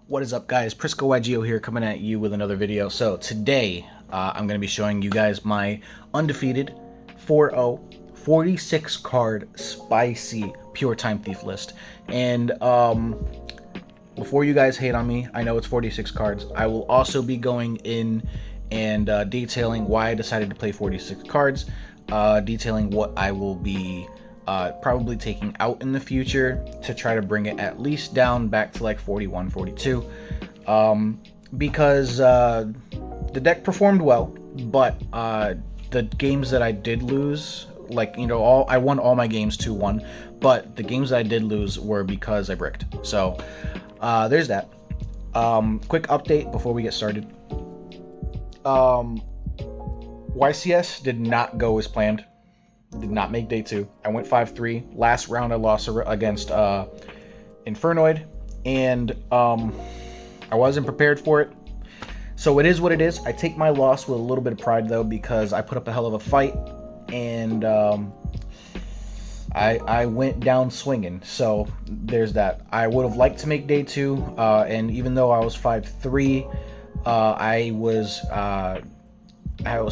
What is up, guys? Prisco YGO here, coming at you with another video. So today I'm going to be showing you guys my Undefeated 4-0 46 card spicy pure time thief list. And before you guys hate on me, I know it's 46 cards. I will also be going in and detailing why I decided to play 46 cards, detailing what I will be probably taking out in the future to try to bring it at least down back to like 41, 42, because the deck performed well, but the games that I did lose, like, you know, I won all my games 2-1, but the games that I did lose were because I bricked. So there's that. Quick update before we get started. YCS did not go as planned. Did not make day 2. I went 5-3. Last round I lost against Infernoid, and I wasn't prepared for it. So it is what it is. I take my loss with a little bit of pride, though, because I put up a hell of a fight, and I went down swinging. So there's that. I would have liked to make day 2, and even though I was 5-3, I was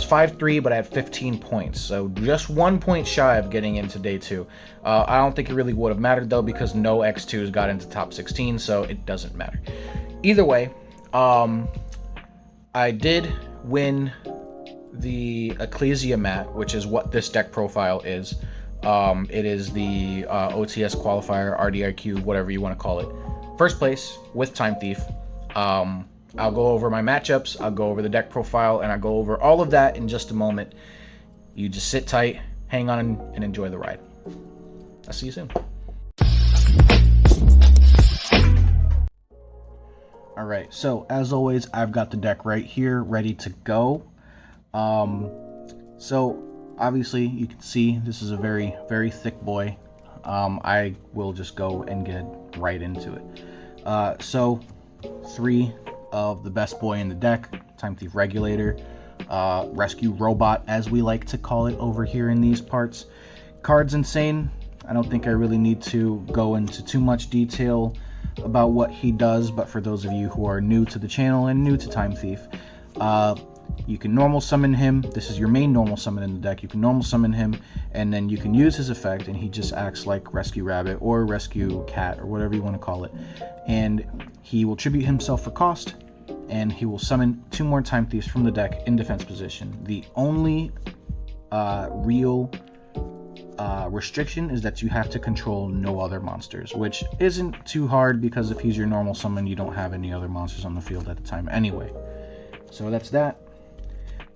5-3, but I had 15 points, so just 1 point shy of getting into day 2. I don't think it really would have mattered, though, because no X2s got into top 16, so it doesn't matter. Either way, I did win the Ecclesia mat, which is what this deck profile is. It is the OTS Qualifier, RDIQ, whatever you want to call it. First place with Time Thief. I'll go over my matchups, I'll go over the deck profile, and I'll go over all of that in just a moment. You just sit tight, hang on, and enjoy the ride. I'll see you soon. Alright, so as always, I've got the deck right here, ready to go. So, obviously, you can see this is a very, very thick boy. I will just go and get right into it. So, 3 of the best boy in the deck: Time Thief Regulator, Rescue Robot, as we like to call it over here in these parts. Card's insane. I don't think I really need to go into too much detail about what he does, but for those of you who are new to the channel and new to Time Thief, you can normal summon him. This is your main normal summon in the deck. You can normal summon him, and then you can use his effect, and he just acts like Rescue Rabbit or Rescue Cat or whatever you want to call it. And he will tribute himself for cost, and he will summon 2 more Time Thieves from the deck in defense position. The only real restriction is that you have to control no other monsters, which isn't too hard because if he's your normal summon, you don't have any other monsters on the field at the time anyway. So that's that.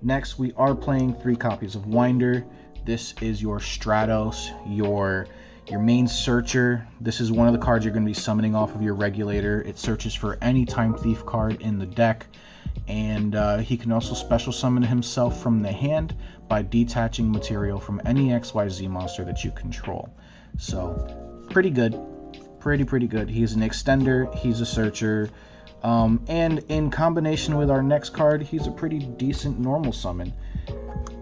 Next, we are playing 3 copies of Winder. This is your Stratos, your main searcher. This is one of the cards you're going to be summoning off of your Regulator. It searches for any Time Thief card in the deck, and he can also special summon himself from the hand by detaching material from any XYZ monster that you control. So pretty good, pretty good. He's an extender, he's a searcher, and in combination with our next card, he's a pretty decent normal summon.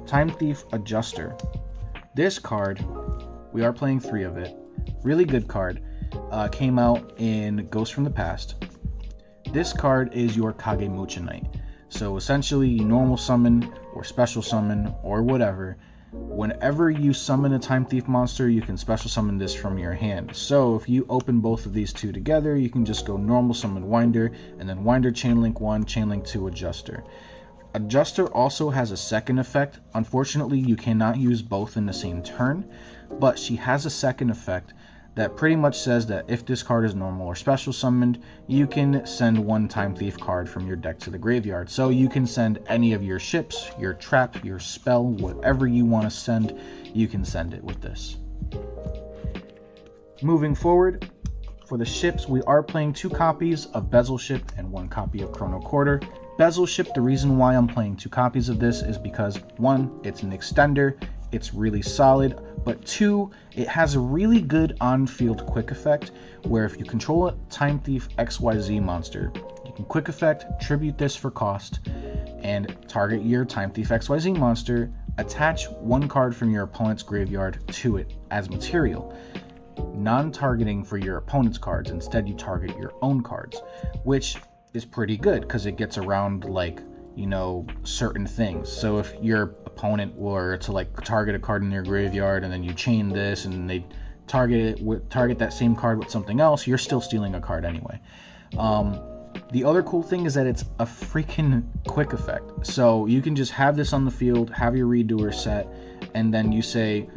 Time Thief Adjuster. This card, we are playing 3 of it. Really good card. Came out in Ghost from the Past. This card is your Kagemucha Knight. So essentially, you normal summon or special summon or whatever. Whenever you summon a Time Thief monster, you can special summon this from your hand. So if you open both of these 2 together, you can just go normal summon Winder, and then Winder Chainlink 1, Chainlink 2 Adjuster. Adjuster also has a second effect. Unfortunately, you cannot use both in the same turn, but she has a second effect that pretty much says that if this card is normal or special summoned, you can send 1 Time Thief card from your deck to the graveyard. So you can send any of your ships, your trap, your spell, whatever you want to send, you can send it with this. Moving forward, for the ships, we are playing 2 copies of Bezel Ship and 1 copy of Chrono Quarter. Bezel Ship, the reason why I'm playing 2 copies of this is because 1, it's an extender, it's really solid, but 2, it has a really good on-field quick effect where if you control a Time Thief XYZ monster, you can quick effect, tribute this for cost, and target your Time Thief XYZ monster, attach 1 card from your opponent's graveyard to it as material. non-targeting for your opponent's cards. Instead, you target your own cards, which is pretty good because it gets around, like, you know, certain things. So if your opponent were to like target a card in their graveyard and then you chain this and they target that same card with something else, you're still stealing a card anyway. The other cool thing is that it's a freaking quick effect. So you can just have this on the field, have your redoer set, and then you say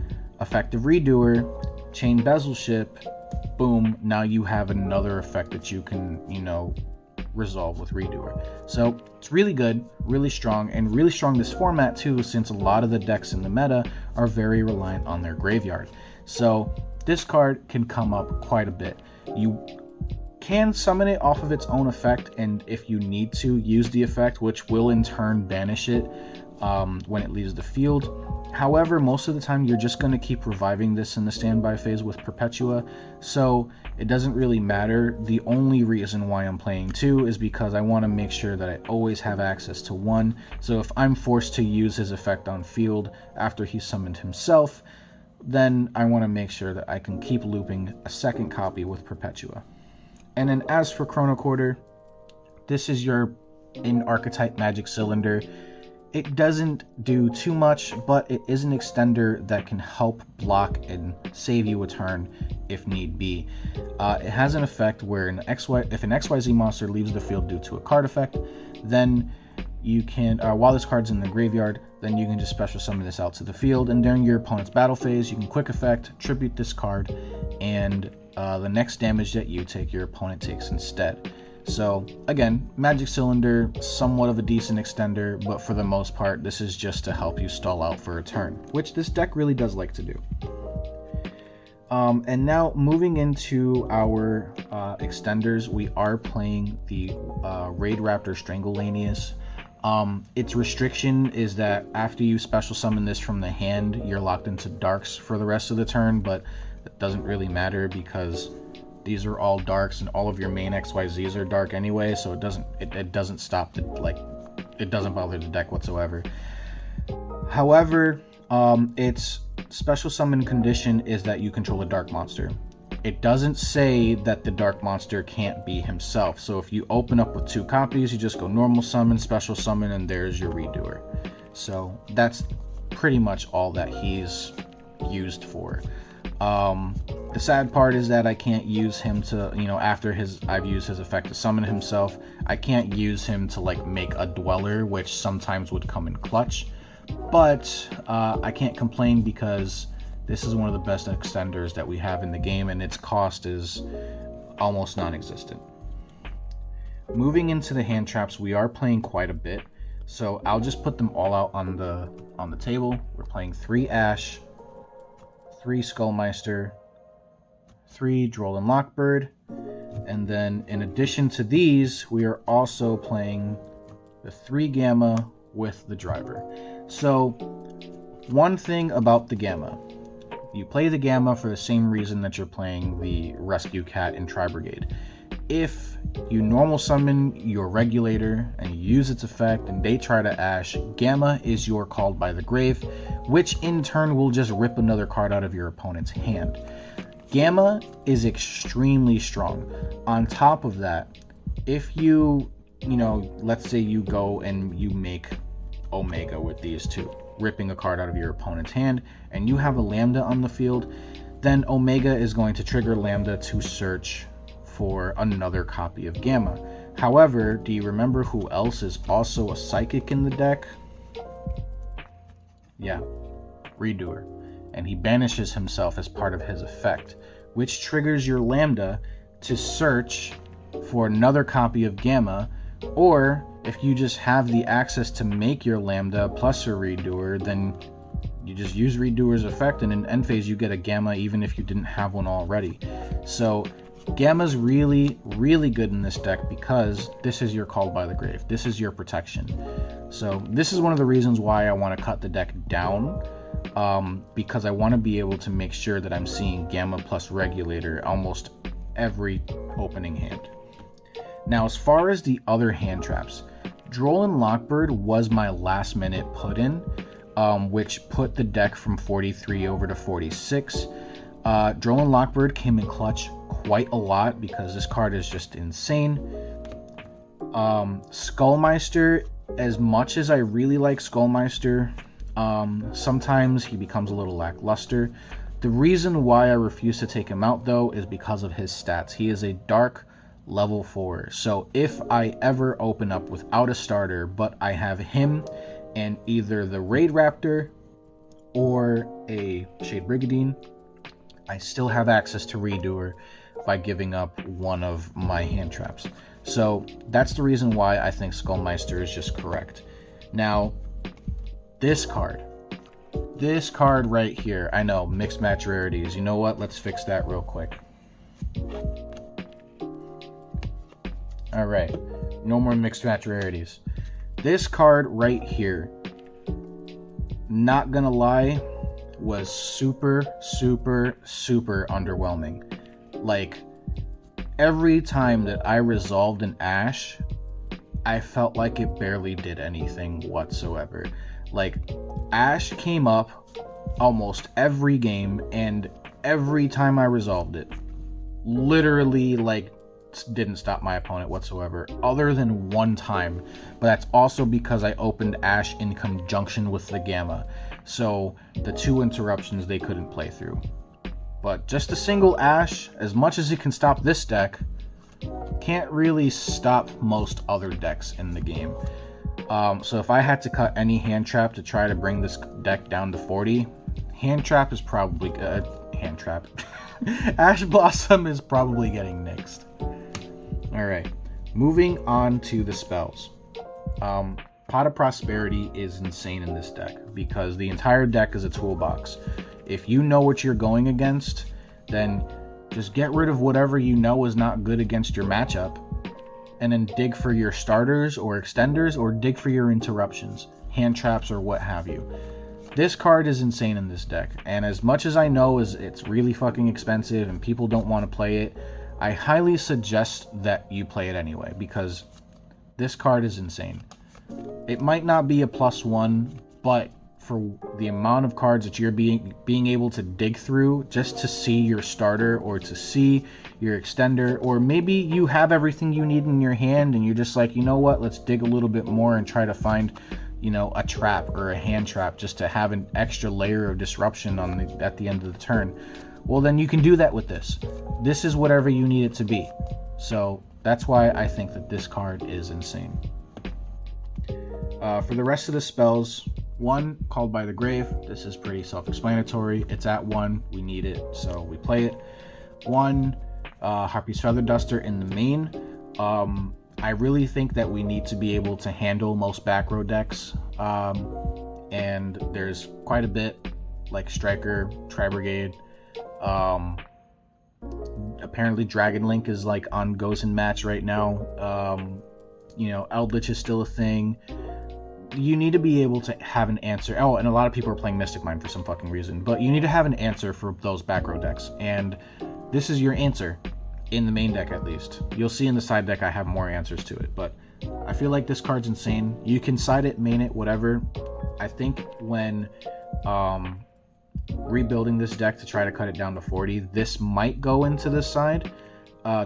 effective redoer, chain bezel ship, boom, now you have another effect that you can, you know, resolve with redoer. So it's really good, really strong, and really strong this format too, since a lot of the decks in the meta are very reliant on their graveyard. So this card can come up quite a bit. You can summon it off of its own effect, and if you need to, use the effect, which will in turn banish it when it leaves the field. However, most of the time you're just going to keep reviving this in the standby phase with Perpetua, so it doesn't really matter. The only reason why I'm playing 2 is because I want to make sure that I always have access to 1, so if I'm forced to use his effect on field after he summoned himself, then I want to make sure that I can keep looping a second copy with Perpetua. And then as for Chrono Quarter, this is your in-archetype magic cylinder. It doesn't do too much, but it is an extender that can help block and save you a turn if need be. It has an effect where if an XYZ monster leaves the field due to a card effect, then you can, while this card's in the graveyard, then you can just special summon this out to the field, and during your opponent's battle phase, you can quick effect, tribute this card, and the next damage that you take, your opponent takes instead. So again, Magic Cylinder, somewhat of a decent extender, but for the most part, this is just to help you stall out for a turn, which this deck really does like to do. And now moving into our extenders, we are playing the Raid Raptor Strangulanius. Its restriction is that after you special summon this from the hand, you're locked into darks for the rest of the turn, but that doesn't really matter because these are all darks and all of your main XYZs are dark anyway, so it doesn't stop the, like, it doesn't bother the deck whatsoever. However, its special summon condition is that you control a dark monster. It doesn't say that the dark monster can't be himself, so if you open up with 2 copies, you just go normal summon, special summon, and there's your redoer. So that's pretty much all that he's used for. The sad part is that I can't use him to, you know, after I've used his effect to summon himself, I can't use him to like make a dweller, which sometimes would come in clutch, but I can't complain because this is one of the best extenders that we have in the game, and its cost is almost non-existent. Moving into the hand traps, we are playing quite a bit, so I'll just put them all out on the table. We're playing 3 Ash, 3 Skullmeister, 3 Drolin Lockbird, and then in addition to these, we are also playing the 3 Gamma with the driver. So one thing about the Gamma, you play the Gamma for the same reason that you're playing the Rescue Cat in Tri-Brigade. If you normal summon your Regulator and you use its effect and they try to Ash, Gamma is your Called by the Grave, which in turn will just rip another card out of your opponent's hand. Gamma is extremely strong. On top of that, if you let's say you go and you make Omega with these 2, ripping a card out of your opponent's hand, and you have a Lambda on the field, then Omega is going to trigger Lambda to search for another copy of Gamma. However, do you remember who else is also a Psychic in the deck? Yeah, Redoer. And he banishes himself as part of his effect, which triggers your Lambda to search for another copy of Gamma, or if you just have the access to make your Lambda plus a Redoer, then you just use Redoer's effect, and in end phase you get a Gamma even if you didn't have one already. So Gamma's really, really good in this deck because this is your Called by the Grave. This is your protection. So this is one of the reasons why I want to cut the deck down, because I want to be able to make sure that I'm seeing Gamma plus Regulator almost every opening hand. Now, as far as the other hand traps, Drolin Lockbird was my last minute put in, which put the deck from 43 over to 46. Drone Lockbird came in clutch quite a lot because this card is just insane. Skullmeister, as much as I really like Skullmeister, sometimes he becomes a little lackluster. The reason why I refuse to take him out, though, is because of his stats. He is a dark level 4. So if I ever open up without a starter, but I have him and either the Raid Raptor or a Shade Brigadine, I still have access to Redoer by giving up one of my hand traps. So that's the reason why I think Skullmeister is just correct. Now, this card right here, I know, mixed match rarities. You know what? Let's fix that real quick. All right, no more mixed match rarities. This card right here, not gonna lie, was super underwhelming. Like, every time that I resolved an Ash, I felt like it barely did anything whatsoever. Like, Ash came up almost every game, and every time I resolved it, literally, like, didn't stop my opponent whatsoever, other than one time. But that's also because I opened Ash in conjunction with the Gamma, so the 2 interruptions they couldn't play through. But just a single Ash, as much as it can stop this deck, can't really stop most other decks in the game. So if I had to cut any hand trap to try to bring this deck down to 40, hand trap is probably hand trap. Ash Blossom is probably getting nixed. Alright, moving on to the spells. Pot of Prosperity is insane in this deck because the entire deck is a toolbox. If you know what you're going against, then just get rid of whatever you know is not good against your matchup, and then dig for your starters or extenders, or dig for your interruptions, hand traps, or what have you. This card is insane in this deck, and as much as I know it's really fucking expensive and people don't want to play it, I highly suggest that you play it anyway, because this card is insane. It might not be a +1, but for the amount of cards that you're being able to dig through just to see your starter or to see your extender, or maybe you have everything you need in your hand and you're just like, you know what, let's dig a little bit more and try to find, you know, a trap or a hand trap just to have an extra layer of disruption at the end of the turn. Well, then you can do that with this. This is whatever you need it to be. So that's why I think that this card is insane. For the rest of the spells, 1, Called by the Grave. This is pretty self-explanatory. It's at 1. We need it, so we play it. 1, Harpy's Feather Duster in the main. I really think that we need to be able to handle most back row decks. And there's quite a bit, like Striker, Tri-Brigade. Apparently Dragon Link is like on Gozen match right now. You know, Eldritch is still a thing. You need to be able to have an answer. Oh, and a lot of people are playing Mystic Mine for some fucking reason, but you need to have an answer for those back row decks, and this is your answer in the main deck. At least you'll see in the side deck I have more answers to it, but I feel like this card's insane. You can side it, main it, whatever. I think when rebuilding this deck to try to cut it down to 40, this might go into this side,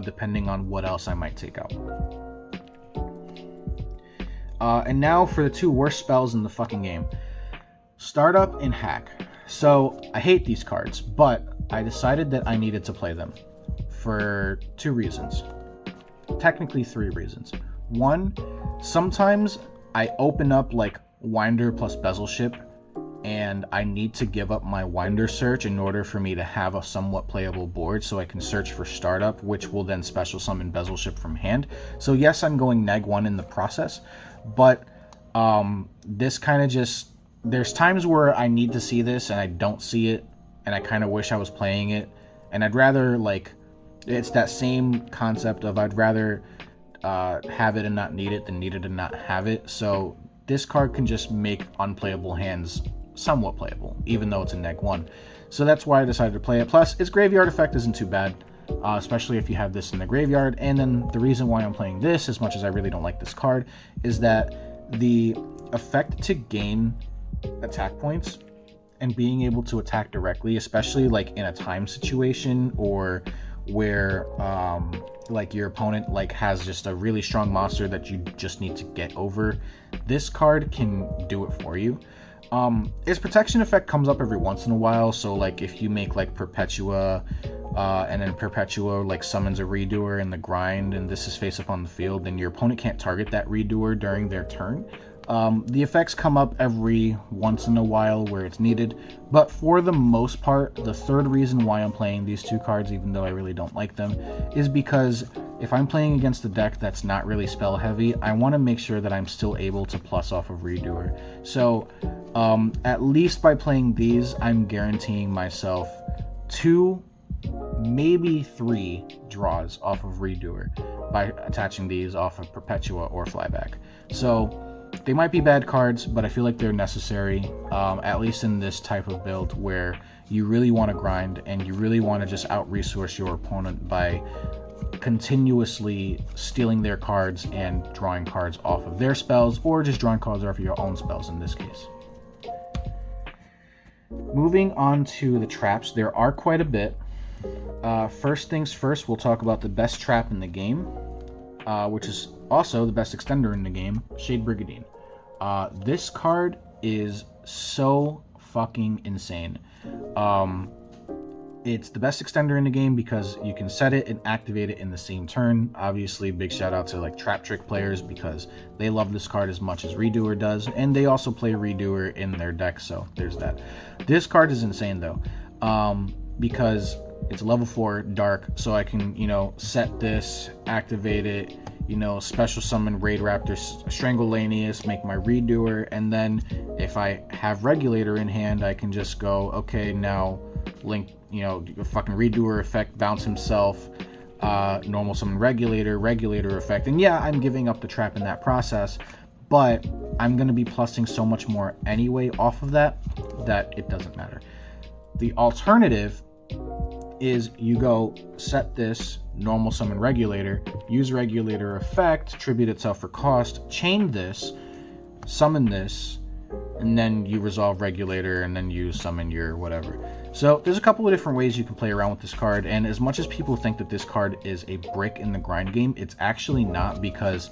depending on what else I might take out. And now for the 2 worst spells in the fucking game. Startup and Hack. So, I hate these cards, but I decided that I needed to play them for 2 reasons. Technically 3 reasons. 1, sometimes I open up like Winder plus Bezel Ship, and I need to give up my Winder search in order for me to have a somewhat playable board so I can search for Startup, which will then special summon Bezel Ship from hand. So yes, I'm going -1 in the process, but this kind of just, there's times where I need to see this and I don't see it, and I kind of wish I was playing it, and I'd rather, like, it's that same concept of I'd rather have it and not need it than need it and not have it. So this card can just make unplayable hands somewhat playable, even though it's a -1. So that's why I decided to play it. Plus, its graveyard effect isn't too bad, especially if you have this in the graveyard. And then the reason why I'm playing this, as much as I really don't like this card, is that the effect to gain attack points and being able to attack directly, especially like in a time situation or where like your opponent like has just a really strong monster that you just need to get over, this card can do it for you. Its protection effect comes up every once in a while, so like if you make like Perpetua and then Perpetua like summons a redoer in the grind and this is face up on the field, then your opponent can't target that redoer during their turn. The effects come up every once in a while where it's needed, but for the most part, the third reason why I'm playing these two cards, even though I really don't like them, is because if I'm playing against a deck that's not really spell heavy, I want to make sure that I'm still able to plus off of redoer. So at least by playing these, I'm guaranteeing myself 2, maybe 3 draws off of redoer by attaching these off of Perpetua or Flyback. So they might be bad cards, but I feel like they're necessary, at least in this type of build where you really want to grind and you really want to just out-resource your opponent by continuously stealing their cards and drawing cards off of their spells, or just drawing cards off of your own spells in this case. Moving on to the traps, there are quite a bit. First things first, we'll talk about the best trap in the game, which is also the best extender in the game, Shade Brigandine. This card is so fucking insane. It's the best extender in the game because you can set it and activate it in the same turn. Obviously, big shout out to like Trap Trick players because they love this card as much as Redoer does, and they also play Redoer in their deck, so there's that. This card is insane though, because it's level 4 dark, so I can, you know, set this, activate it, you know, special summon Raid Raptor, Strangulanius, make my Redoer, and then if I have Regulator in hand, I can just go, okay, now link, you know, fucking Redoer effect, bounce himself, normal summon Regulator effect, and yeah, I'm giving up the trap in that process, but I'm going to be plussing so much more anyway off of that it doesn't matter. The alternative is you go set this, normal summon Regulator, use Regulator effect, tribute itself for cost, chain this, summon this, and then you resolve Regulator, and then you summon your whatever. So there's a couple of different ways you can play around with this card, and as much as people think that this card is a brick in the grind game, it's actually not, because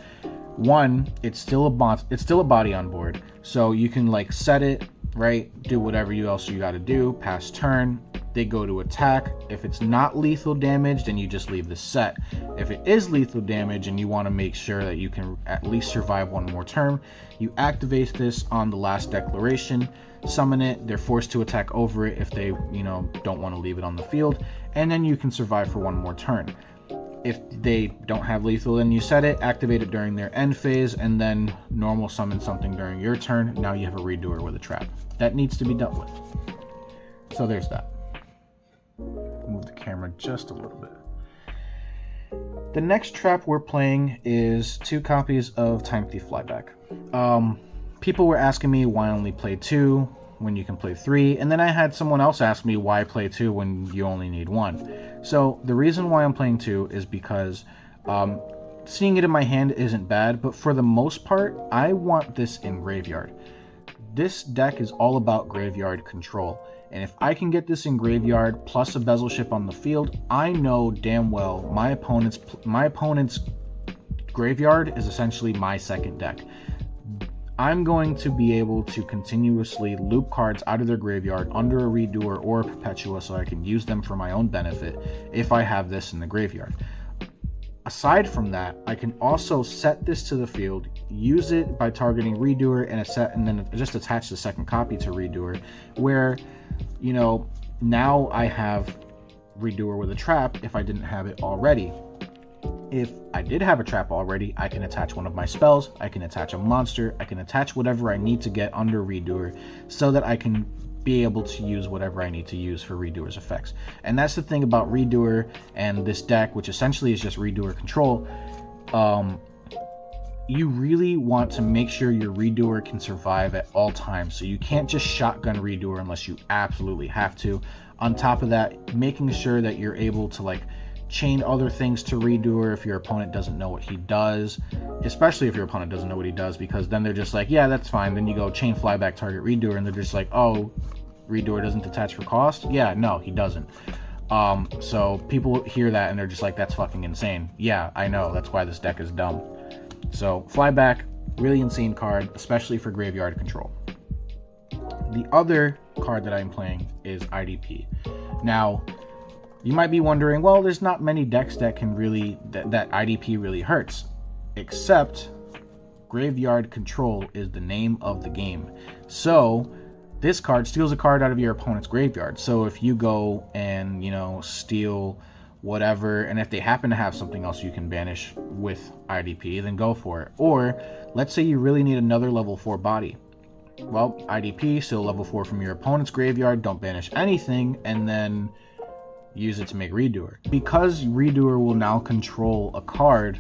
one, it's still a body on board, so you can like set it, right, do whatever else you got to do, pass turn, they go to attack. If it's not lethal damage, then you just leave this set. If it is lethal damage and you want to make sure that you can at least survive one more turn, you activate this on the last declaration, summon it, they're forced to attack over it if they, you know, don't want to leave it on the field, and then you can survive for one more turn. If they don't have lethal, then you set it, activate it during their end phase, and then normal summon something during your turn. Now you have a Redoer with a trap. That needs to be dealt with. So there's that. Move the camera just a little bit. The next trap we're playing is 2 copies of Time Thief Flyback. People were asking me why only play 2 when you can play 3, and then I had someone else ask me why play 2 when you only need 1. So the reason why I'm playing 2 is because seeing it in my hand isn't bad, but for the most part, I want this in graveyard. This deck is all about graveyard control. And if I can get this in graveyard plus a bezel ship on the field, I know damn well my opponent's graveyard is essentially my second deck. I'm going to be able to continuously loop cards out of their graveyard under a Redoer or a Perpetua so I can use them for my own benefit if I have this in the graveyard. Aside from that, I can also set this to the field, use it by targeting Redoer and then just attach the second copy to Redoer, where, you know, now I have Redoer with a trap if I didn't have it already. If I did have a trap already, I can attach one of my spells, I can attach a monster, I can attach whatever I need to get under Redoer so that I can be able to use whatever I need to use for Redoer's effects. And that's the thing about Redoer and this deck, which essentially is just Redoer control. You really want to make sure your Redoer can survive at all times. So you can't just shotgun Redoer unless you absolutely have to. On top of that, making sure that you're able to like chain other things to Redoer if your opponent doesn't know what he does, especially if your opponent doesn't know what he does, because then they're just like, yeah, that's fine. Then you go chain Flyback, target Redoer, and they're just like, oh, Redoer doesn't detach for cost? Yeah, no, he doesn't. So people hear that and they're just like, that's fucking insane. Yeah, I know, that's why this deck is dumb. So Flyback, really insane card, especially for graveyard control. The other card that I'm playing is IDP. Now, you might be wondering, well, there's not many decks that can really, that IDP really hurts, except graveyard control is the name of the game. So this card steals a card out of your opponent's graveyard. So if you go and, you know, steal whatever, and if they happen to have something else you can banish with IDP, then go for it. Or let's say you really need another level 4 body. Well, IDP, steal level 4 from your opponent's graveyard, don't banish anything, and then use it to make Redoer. Because Redoer will now control a card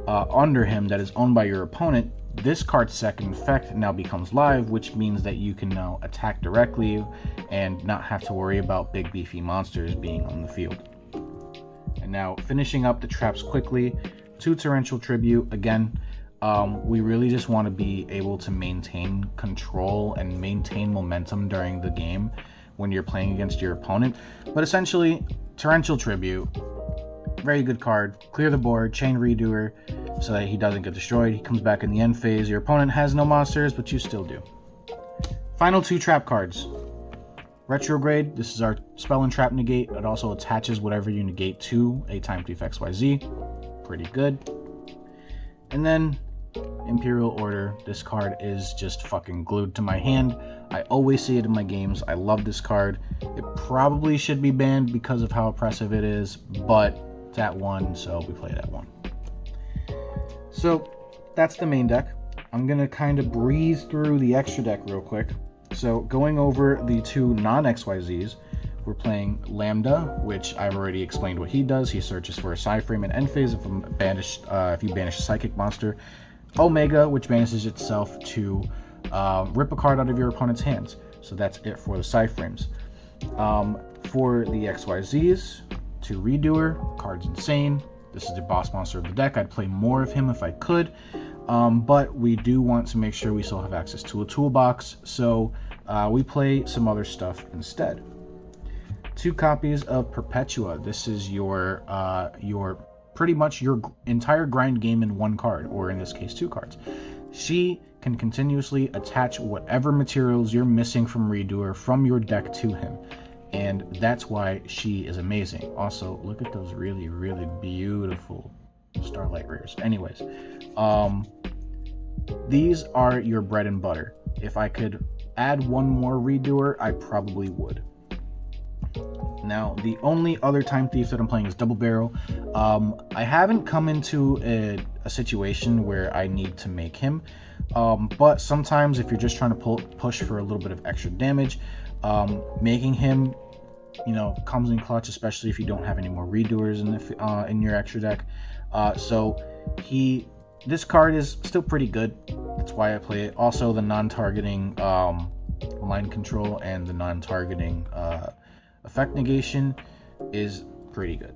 under him that is owned by your opponent, this card's second effect now becomes live, which means that you can now attack directly and not have to worry about big beefy monsters being on the field. And now finishing up the traps quickly, 2 Torrential Tribute. Again, we really just want to be able to maintain control and maintain momentum during the game when you're playing against your opponent. But essentially, Torrential Tribute, very good card. Clear the board, chain Redoer so that he doesn't get destroyed. He comes back in the end phase. Your opponent has no monsters, but you still do. Final 2 trap cards. Retrograde, this is our spell and trap negate. It also attaches whatever you negate to a time thief XYZ. Pretty good. And then Imperial Order. This card is just fucking glued to my hand. I always see it in my games. I love this card. It probably should be banned because of how oppressive it is, but it's at 1, so we play it at 1. So that's the main deck. I'm gonna kind of breeze through the extra deck real quick. So going over the 2 non-XYZs, we're playing Lambda, which I've already explained what he does. He searches for a side frame and end phase if you banish a psychic monster. Omega, which banishes itself to rip a card out of your opponent's hands. So that's it for the side frames. For the XYZs, 2 Redoer, card's insane. This is the boss monster of the deck. I'd play more of him if I could. But we do want to make sure we still have access to a toolbox, so we play some other stuff instead. 2 copies of Perpetua. This is your pretty much your entire grind game in 1 card, or in this case 2 cards. She can continuously attach whatever materials you're missing from Redoer from your deck to him, and that's why she is amazing. Also, look at those really, really beautiful Starlight Rares. Anyways, these are your bread and butter. If I could add 1 more Redoer, I probably would. Now, the only other time thief that I'm playing is Double Barrel. I haven't come into a situation where I need to make him, but sometimes if you're just trying to push for a little bit of extra damage, making him, you know, comes in clutch, especially if you don't have any more Redoers in your extra deck. So this card is still pretty good. That's why I play it. Also, the non-targeting line control and the non-targeting effect negation is pretty good.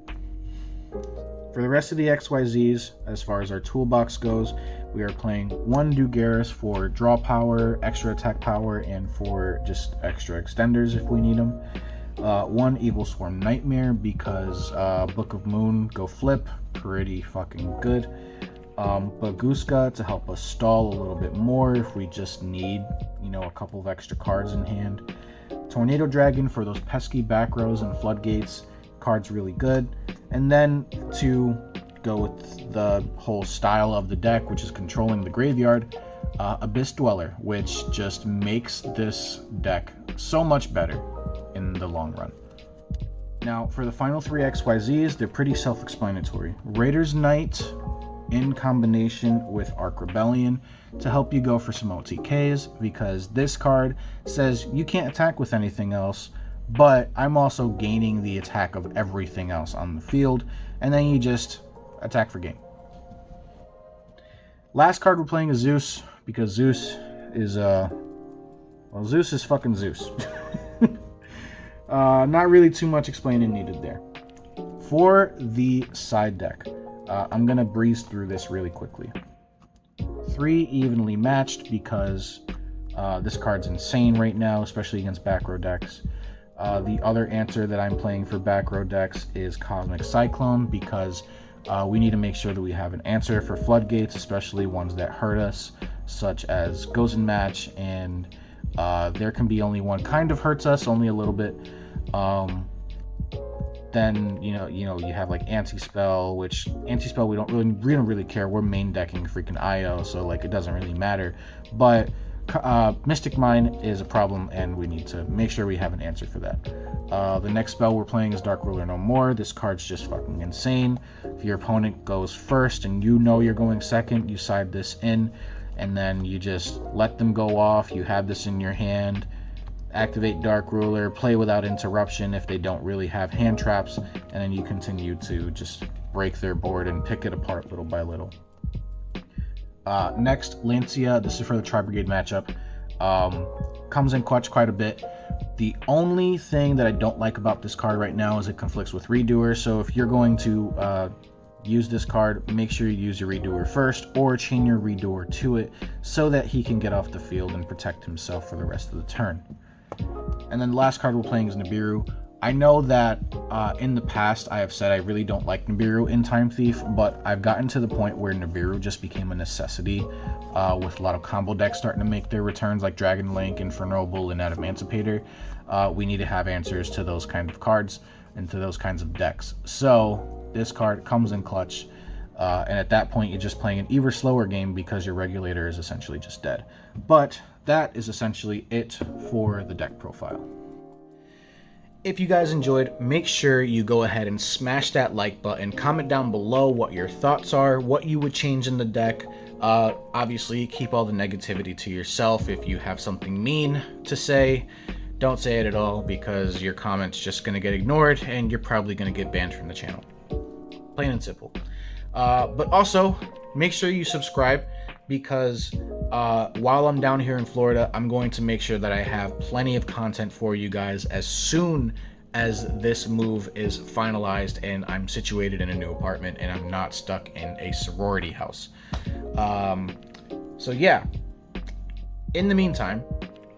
For the rest of the XYZs, as far as our toolbox goes, we are playing 1 Dugaris for draw power, extra attack power, and for just extra extenders if we need them. 1 Evil Swarm Nightmare because Book of Moon, go flip, pretty fucking good. Baguska to help us stall a little bit more if we just need, you know, a couple of extra cards in hand. Tornado Dragon for those pesky back rows and floodgates. Card's really good. And then to go with the whole style of the deck, which is controlling the graveyard, Abyss Dweller, which just makes this deck so much better in the long run. Now, for the final 3 XYZs, they're pretty self-explanatory. Raider's Knight in combination with Arc Rebellion to help you go for some OTKs, because this card says you can't attack with anything else, but I'm also gaining the attack of everything else on the field, and then you just attack for game. Last card we're playing is Zeus, because Zeus is well, Zeus is fucking Zeus. Not really too much explaining needed there. For the side deck, I'm gonna breeze through this really quickly. 3 evenly matched because This card's insane right now, especially against back row decks. The other answer that I'm playing for back row decks is Cosmic Cyclone, because we need to make sure that we have an answer for floodgates, especially ones that hurt us, such as Goes in Match, and there can be only one kind of hurts us, only a little bit. Then you have like Anti-Spell, which Anti-Spell we don't really care. We're main decking freaking IO, so like it doesn't really matter. But Mystic Mine is a problem, and we need to make sure we have an answer for that. The next spell we're playing is Dark Ruler No More. This card's just fucking insane. If your opponent goes first and you know you're going second, you side this in, and then you just let them go off. You have this in your hand. Activate Dark Ruler, play without interruption if they don't really have hand traps, and then you continue to just break their board and pick it apart little by little. Next, Lancia. This is for the Tri-Brigade matchup. Comes in clutch quite a bit. The only thing that I don't like about this card right now is it conflicts with Redoer, so if you're going to use this card, make sure you use your Redoer first, or chain your Redoer to it so that he can get off the field and protect himself for the rest of the turn. And then the last card we're playing is Nibiru. I know that in the past I have said I really don't like Nibiru in Time Thief, but I've gotten to the point where Nibiru just became a necessity with a lot of combo decks starting to make their returns, like Dragon Link, Infernoble, and Emancipator. We need to have answers to those kind of cards and to those kinds of decks. So this card comes in clutch, and at that point you're just playing an even slower game because your regulator is essentially just dead. But that is essentially it for the deck profile. If you guys enjoyed, make sure you go ahead and smash that like button. Comment down below what your thoughts are, what you would change in the deck. Obviously, keep all the negativity to yourself. If you have something mean to say, don't say it at all, because your comment's just going to get ignored and you're probably going to get banned from the channel. Plain and simple. But also, make sure you subscribe, because while I'm down here in Florida, I'm going to make sure that I have plenty of content for you guys as soon as this move is finalized and I'm situated in a new apartment and I'm not stuck in a sorority house. So yeah, in the meantime,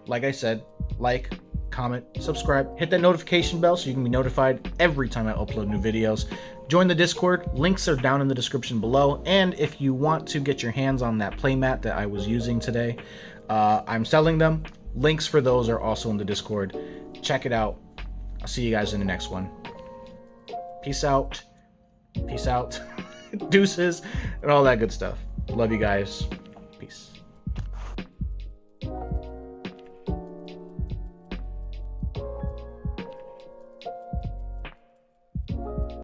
like I said, like, comment, subscribe, hit that notification bell so you can be notified every time I upload new videos. Join the Discord, links are down in the description below, and if you want to get your hands on that playmat that I was using today, I'm selling them. Links for those are also in the Discord. Check it out. I'll see you guys in the next one. Peace out. Peace out. Deuces, and all that good stuff. Love you guys. Peace.